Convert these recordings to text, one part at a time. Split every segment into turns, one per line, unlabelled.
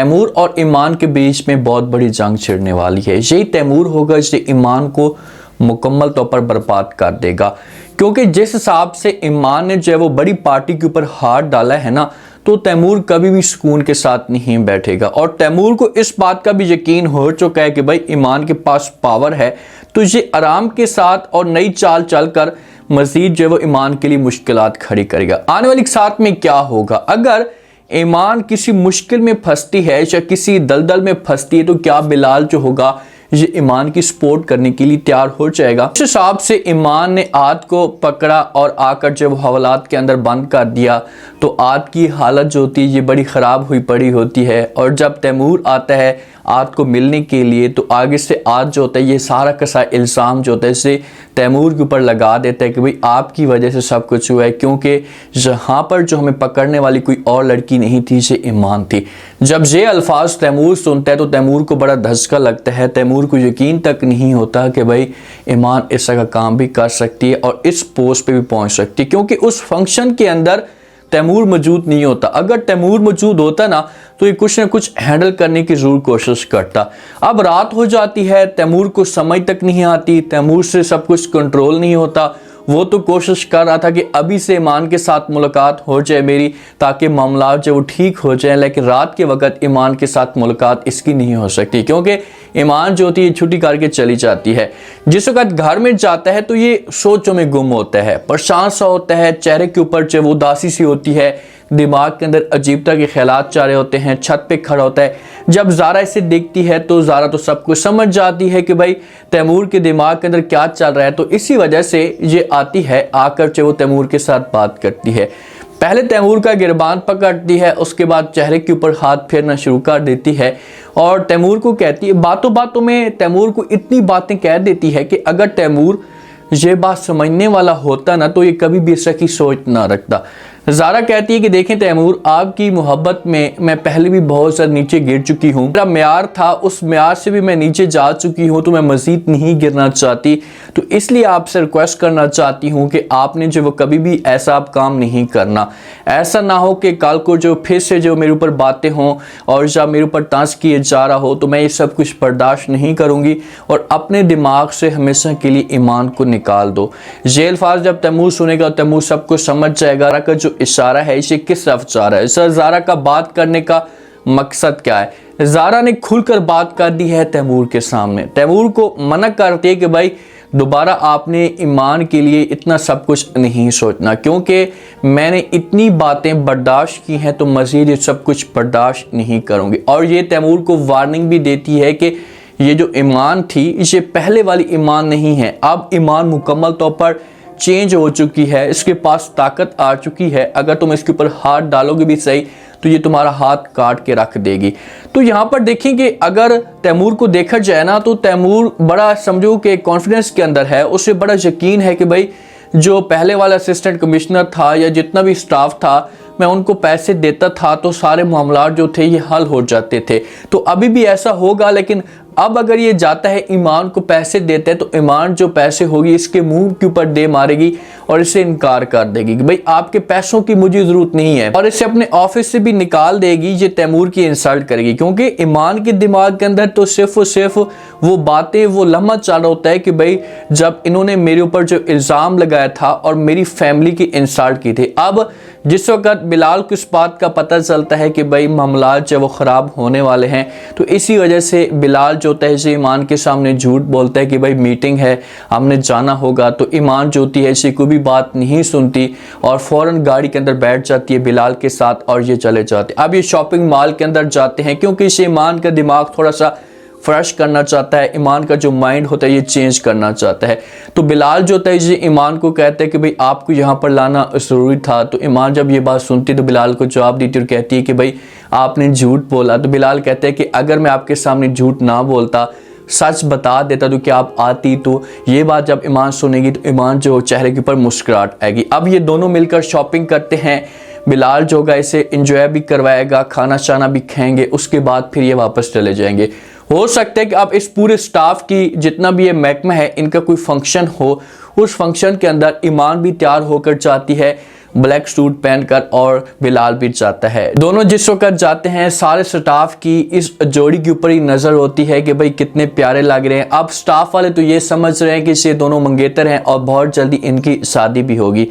तैमूर और ईमान के बीच में बहुत बड़ी जंग छिड़ने वाली है। यही तैमूर होगा जो ईमान को मुकम्मल तौर पर बर्बाद कर देगा, क्योंकि जिस हिसाब से ईमान ने जो है वो बड़ी पार्टी के ऊपर हाथ डाला है ना, तो तैमूर कभी भी सुकून के साथ नहीं बैठेगा। और तैमूर को इस बात का भी यकीन हो चुका है कि भाई ईमान के पास पावर है, तो ये आराम के साथ और नई चाल चलकर मजीद जो है वो ईमान के लिए मुश्किलात खड़ी करेगा। आने वाली साथ में क्या होगा, अगर ईमान किसी मुश्किल में फंसती है या किसी दलदल में फंसती है, तो क्या बिलाल जो होगा ये ईमान की सपोर्ट करने के लिए तैयार हो जाएगा। इस हिसाब से ईमान ने आद को पकड़ा और आकर जब हवालात के अंदर बंद कर दिया, तो आद की हालत जो होती है ये बड़ी ख़राब हुई पड़ी होती है। और जब तैमूर आता है आद को मिलने के लिए, तो आगे से आद जो होता है ये सारा का सारा इल्ज़ाम जो होता है इसे तैमूर के ऊपर लगा देता है कि भाई आपकी वजह से सब कुछ हुआ है, क्योंकि यहाँ पर जो हमें पकड़ने वाली कोई और लड़की नहीं थी, ये ईमान थी। जब ये अल्फाज तैमूर सुनता है तो तैमूर को बड़ा धचका लगता है। तैमूर को यकीन तक नहीं होता कि भाई ईमान ऐसा का काम भी कर सकती है और इस पोस्ट पे भी पहुंच सकती है, क्योंकि उस फंक्शन के अंदर तैमूर मौजूद नहीं होता। अगर तैमूर मौजूद होता ना, तो ये कुछ ना कुछ हैंडल करने की जरूर कोशिश करता। अब रात हो जाती है, तैमूर को समझ तक नहीं आती, तैमूर से सब कुछ कंट्रोल नहीं होता। वो तो कोशिश कर रहा था कि अभी से ईमान के साथ मुलाकात हो जाए मेरी, ताकि मामला जो वो ठीक हो जाए। लेकिन रात के वक्त ईमान के साथ मुलाकात इसकी नहीं हो सकती, क्योंकि ईमान जो होती है छुट्टी करके चली जाती है। जिस वक्त घर में जाता है तो ये सोचों में गुम होता है, परेशान सा होता है, चेहरे के ऊपर जो वो उदासी सी होती है, दिमाग के अंदर अजीब तरह के ख्यालात चाह रहे होते हैं। छत पे खड़ा होता है, जब ज़ारा इसे देखती है तो ज़ारा तो सब कुछ समझ जाती है कि भाई तैमूर के दिमाग के अंदर क्या चल रहा है। तो इसी वजह से ये आती है, आकर जो वो तैमूर के साथ बात करती है। पहले तैमूर का गिरबान पकड़ती है, उसके बाद चेहरे के ऊपर हाथ फेरना शुरू कर देती है और तैमूर को कहती है, बातों बातों में तैमूर को इतनी बातें कह देती है कि अगर तैमूर ये बात समझने वाला होता ना, तो ये कभी भी इसकी सोच ना रखता। ज़ारा कहती है कि देखें तैमूर, आपकी मोहब्बत में मैं पहले भी बहुत ज़्यादा नीचे गिर चुकी हूँ। मेरा म्यार था, उस म्यार से भी मैं नीचे जा चुकी हूँ, तो मैं मज़ीद नहीं गिरना चाहती। तो इसलिए आपसे रिक्वेस्ट करना चाहती हूँ कि आपने जो वो कभी भी ऐसा आप काम नहीं करना। ऐसा ना हो कि कल को जो फिर से जो मेरे ऊपर बातें हों और जब मेरे ऊपर तंज किए जा रहा हो, तो मैं ये सब कुछ बर्दाश्त नहीं करूँगी और अपने दिमाग से हमेशा के लिए ईमान को निकाल दो। ये अल्फाज जब तैमूर सुनेगा, तैमूर सब कुछ समझ जाएगा का जो इशारा है इसे किस तरफ जा रहा है। सर ज़ारा का बात करने का मकसद क्या है। ज़ारा ने खुलकर बात कर दी है तैमूर के सामने। तैमूर को मना करती है कि भाई दोबारा आपने ईमान के लिए इतना सब कुछ नहीं सोचना, क्योंकि मैंने इतनी बातें बर्दाश्त की हैं तो मज़ीद ये सब कुछ बर्दाश्त नहीं करूँगी। और ये तैमूर को वार्निंग भी देती है कि ये जो ईमान थी ये पहले वाली ईमान नहीं है। अब ईमान मुकम्मल तौर पर चेंज हो चुकी है, इसके पास ताकत आ चुकी है। अगर तुम इसके ऊपर हाथ डालोगे भी सही, तो ये तुम्हारा हाथ काट के रख देगी। तो यहाँ पर देखेंगे अगर तैमूर को देखा जाए ना, तो तैमूर बड़ा समझो कि कॉन्फिडेंस के अंदर है, उसे बड़ा यकीन है कि भाई जो पहले वाला असिस्टेंट कमिश्नर था या जितना भी स्टाफ था, मैं उनको पैसे देता था तो सारे मामला जो थे ये हल हो जाते थे। तो अभी भी ऐसा होगा, लेकिन अब अगर ये जाता है ईमान को पैसे देता है, तो ईमान जो पैसे होगी इसके मुंह के ऊपर दे मारेगी और इसे इनकार कर देगी कि भाई आपके पैसों की मुझे ज़रूरत नहीं है, और इसे अपने ऑफिस से भी निकाल देगी। ये तैमूर की इंसल्ट करेगी, क्योंकि ईमान के दिमाग के अंदर तो सिर्फ और सिर्फ वो बातें, वो लम्हा चल रहा होता है कि भाई जब इन्होंने मेरे ऊपर जो इल्ज़ाम लगाया था और मेरी फैमिली की इंसल्ट की थी। अब जिस वक्त बिलाल को इस बात का पता चलता है कि भाई मामला जो वो ख़राब होने वाले हैं, तो इसी वजह से बिलाल जो होता है ईमान के सामने झूठ बोलता है कि भाई मीटिंग है, हमने जाना होगा। तो ईमान जो होती है इसी कोई भी बात नहीं सुनती और फ़ौरन गाड़ी के अंदर बैठ जाती है बिलाल के साथ और ये चले जाते हैं। अब ये शॉपिंग मॉल के अंदर जाते हैं, क्योंकि इसे ईमान का दिमाग थोड़ा सा फ्रेश करना चाहता है, ईमान का जो माइंड होता है ये चेंज करना चाहता है। तो बिलाल जो होता है ये ईमान को कहता है कि भाई आपको यहाँ पर लाना ज़रूरी था। तो ईमान जब ये बात सुनती है तो बिलाल को जवाब देती और कहती है कि भाई आपने झूठ बोला। तो बिलाल कहते हैं कि अगर मैं आपके सामने झूठ ना बोलता, सच बता देता तो क्या आप आती। तो ये बात जब ईमान सुनेगी तो ईमान जो चेहरे के ऊपर मुस्कुराहट आएगी। अब ये दोनों मिलकर शॉपिंग करते हैं। बिलाल जो होगा इसे इंजॉय भी करवाएगा, खाना शाना भी खाएंगे, उसके बाद फिर ये वापस चले जाएंगे। हो सकता है कि अब इस पूरे स्टाफ की जितना भी ये महकमा है इनका कोई फंक्शन हो, उस फंक्शन के अंदर ईमान भी तैयार होकर जाती है। ब्लैक सूट पहनकर और बिलाल भी जाता है। दोनों जिस वक्त जाते हैं सारे स्टाफ की इस जोड़ी के ऊपर ही नजर होती है कि भाई कितने प्यारे लग रहे हैं। अब स्टाफ वाले तो ये समझ रहे हैं कि ये दोनों मंगेतर हैं और बहुत जल्दी इनकी शादी भी होगी।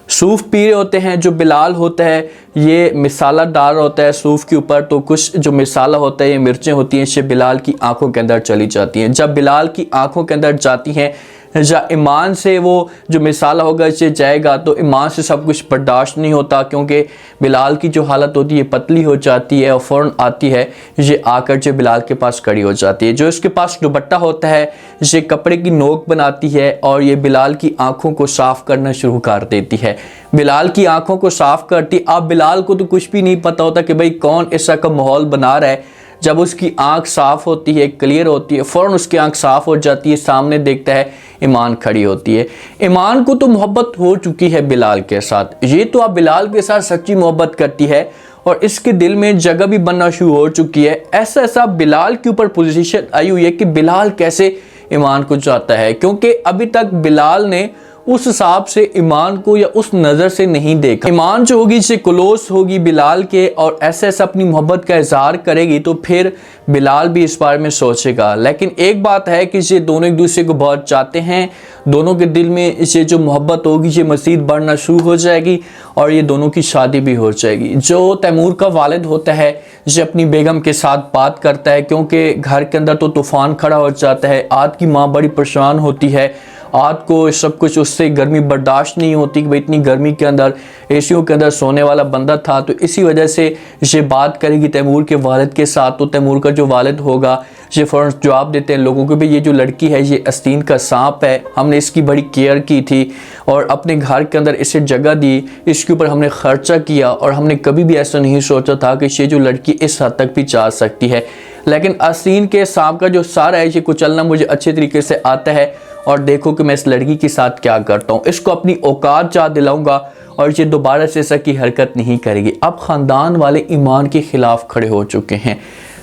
सूफ पी रहे होते हैं, जो बिलाल होता है ये मिसाला डाल होता है सूफ के ऊपर, तो कुछ जो मिसाला होता है ये मिर्चें होती हैं, ये बिलाल की आंखों के अंदर चली जाती हैं। जब बिलाल की आंखों के अंदर जाती हैं या ईमान से वो जो मिसाला होगा इसे जाएगा तो ईमान से सब कुछ बर्दाश्त नहीं होता, क्योंकि बिलाल की जो हालत होती है पतली हो जाती है और फ़ौरन आती है ये आकर जो बिलाल के पास खड़ी हो जाती है। जो इसके पास दुपट्टा होता है ये कपड़े की नोक बनाती है और ये बिलाल की आंखों को साफ़ करना शुरू कर देती है। बिलाल की आंखों को साफ़ करती, अब बिलाल को तो कुछ भी नहीं पता होता कि भाई कौन ऐसा का माहौल बना रहा है। जब उसकी आंख साफ होती है, क्लियर होती है, फ़ौरन उसकी आंख साफ हो जाती है, सामने देखता है ईमान खड़ी होती है। ईमान को तो मोहब्बत हो चुकी है बिलाल के साथ, ये तो अब बिलाल के साथ सच्ची मोहब्बत करती है और इसके दिल में जगह भी बनना शुरू हो चुकी है। ऐसा ऐसा बिलाल के ऊपर पोजीशन आई हुई है कि बिलाल कैसे ईमान को चाहता है, क्योंकि अभी तक बिलाल ने उस हिसाब से ईमान को या उस नज़र से नहीं देखा। ईमान जो होगी इससे क्लोज होगी बिलाल के और ऐसे ऐसा अपनी मोहब्बत का इजहार करेगी तो फिर बिलाल भी इस बारे में सोचेगा। लेकिन एक बात है कि ये दोनों एक दूसरे को बहुत चाहते हैं, दोनों के दिल में इसे जो मोहब्बत होगी ये मज़ीद बढ़ना शुरू हो जाएगी और ये दोनों की शादी भी हो जाएगी। जो तैमूर का वालिद होता है ये अपनी बेगम के साथ बात करता है, क्योंकि घर के अंदर तो तूफ़ान खड़ा हो जाता है। आद की माँ बड़ी परेशान होती है, आद को सब कुछ उससे गर्मी बर्दाश्त नहीं होती कि भाई इतनी गर्मी के अंदर एसियों के अंदर सोने वाला बंदा था, तो इसी वजह से ये बात करेगी तैमूर के वालिद के साथ। तो तैमूर का जो वालिद होगा ये फ़ौरन जवाब देते हैं लोगों को भी, ये जो लड़की है ये आस्तीन का सांप है, हमने इसकी बड़ी केयर की थी और अपने घर के अंदर इसे जगह दी, इसके ऊपर हमने खर्चा किया और हमने कभी भी ऐसा नहीं सोचा था कि ये जो लड़की इस हद तक भी जा सकती है। लेकिन आस्तीन के सांप का जो सार है ये कुचलना मुझे अच्छे तरीके से आता है और देखो कि मैं इस लड़की के साथ क्या करता हूँ, इसको अपनी औकात याद दिलाऊंगा और ये दोबारा से ऐसा की हरकत नहीं करेगी। अब ख़ानदान वाले ईमान के ख़िलाफ़ खड़े हो चुके हैं,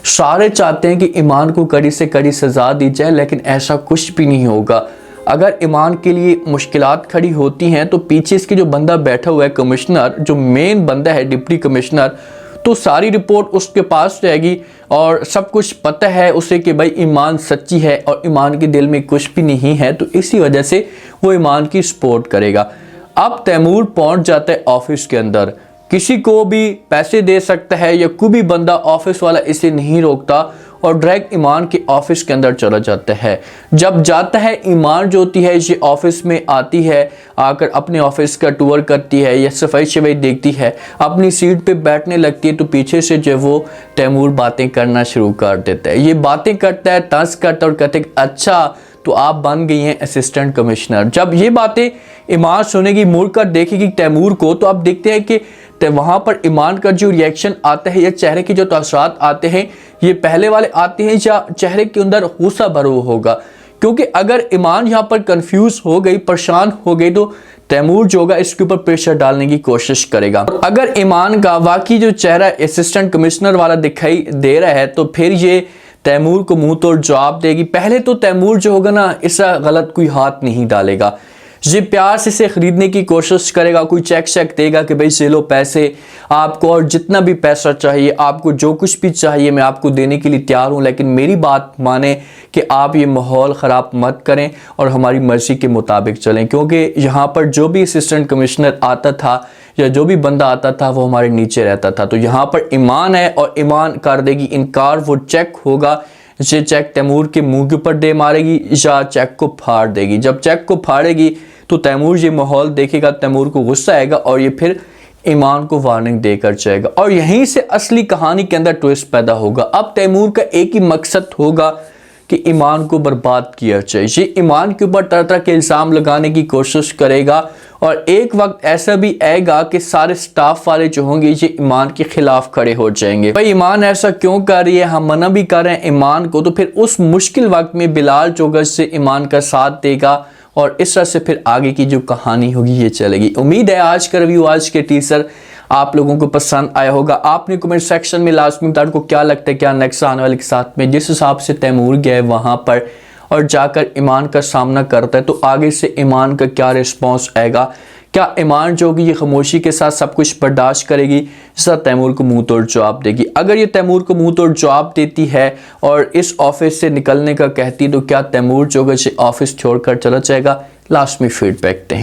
सारे चाहते हैं कि ईमान को कड़ी से कड़ी सज़ा दी जाए, लेकिन ऐसा कुछ भी नहीं होगा। अगर ईमान के लिए मुश्किलात खड़ी होती हैं तो पीछे इसके जो बंदा बैठा हुआ है कमिश्नर, जो मेन बंदा है डिप्टी कमिश्नर, तो सारी रिपोर्ट उसके पास जाएगी और सब कुछ पता है उसे कि भाई ईमान सच्ची है और ईमान के दिल में कुछ भी नहीं है, तो इसी वजह से वो ईमान की सपोर्ट करेगा। अब तैमूर पहुंच जाता है ऑफिस के अंदर, किसी को भी पैसे दे सकता है या कोई भी बंदा ऑफिस वाला इसे नहीं रोकता और डायरेक्ट ईमान के ऑफिस के अंदर चला जाता है। जब जाता है ईमान जो होती है ये ऑफिस में आती है, आकर अपने ऑफिस का टूर करती है या सफाई शफाई देखती है, अपनी सीट पे बैठने लगती है, तो पीछे से जो वो तैमूर बातें करना शुरू कर देता है। ये बातें करता है, तंज करता है और कहते हैं अच्छा तो आप बन गई हैं असिस्टेंट कमिश्नर। जब ये बातें ईमान सुनेगी, मुड़कर देखेगी तैमूर को, तो आप देखते हैं कि वहाँ पर ईमान का जो रिएक्शन आता है या चेहरे के जो तासुरात आते हैं ये पहले वाले आते हैं या चेहरे के अंदर गुस्सा भरा होगा, क्योंकि अगर ईमान यहाँ पर कंफ्यूज हो गई, परेशान हो गई, तो तैमूर जो होगा इसके ऊपर प्रेशर डालने की कोशिश करेगा। अगर ईमान का वाकई जो चेहरा असिस्टेंट कमिश्नर वाला दिखाई दे रहा है तो फिर ये तैमूर को मुंह तोड़ जवाब देगी। पहले तो तैमूर जो होगा ना इसका गलत कोई हाथ नहीं डालेगा, ये प्यार से इसे खरीदने की कोशिश करेगा, कोई चेक शेक देगा कि भाई से लो पैसे आपको और जितना भी पैसा चाहिए, आपको जो कुछ भी चाहिए मैं आपको देने के लिए तैयार हूँ, लेकिन मेरी बात माने कि आप ये माहौल ख़राब मत करें और हमारी मर्ज़ी के मुताबिक चलें, क्योंकि यहाँ पर जो भी असिस्टेंट कमिश्नर आता था या जो भी बंदा आता था वो हमारे नीचे रहता था। तो यहाँ पर ईमान है और ईमान कर देगी इनकार, वो चेक होगा, ये चेक तैमूर के मुंह के ऊपर दे मारेगी या चेक को फाड़ देगी। जब चेक को फाड़ेगी तो तैमूर ये माहौल देखेगा, तैमूर को गुस्सा आएगा और ये फिर ईमान को वार्निंग देकर जाएगा और यहीं से असली कहानी के अंदर ट्विस्ट पैदा होगा। अब तैमूर का एक ही मकसद होगा कि ईमान को बर्बाद किया जाए। ये ईमान के ऊपर तरह तरह के इल्ज़ाम लगाने की कोशिश करेगा और एक वक्त ऐसा भी आएगा कि सारे स्टाफ वाले जो होंगे ये ईमान के खिलाफ खड़े हो जाएंगे। भाई ईमान ऐसा क्यों कर रही है, हम मना भी कर रहे हैं ईमान को, तो फिर उस मुश्किल वक्त में बिलाल जो से ईमान का साथ देगा और इस तरह से फिर आगे की जो कहानी होगी ये चलेगी। उम्मीद है आज का रिव्यू, आज के टीजर आप लोगों को पसंद आया होगा। आपने कमेंट सेक्शन में लाजमी बता को क्या लगता है क्या नेक्स्ट आने वाले के साथ में, जिस हिसाब से तैमूर गया है वहाँ पर और जाकर ईमान का सामना करता है तो आगे से ईमान का क्या रिस्पॉन्स आएगा, क्या ईमान जो होगी ये खामोशी के साथ सब कुछ बर्दाश्त करेगी, जैसा तैमूर को मुंह तोड़ जवाब देगी? अगर ये तैमूर को मुंह तोड़ जवाब देती है और इस ऑफिस से निकलने का कहती, तो क्या तैमूर जो है ऑफिस छोड़कर चला जाएगा? लास्ट में फीडबैक दें।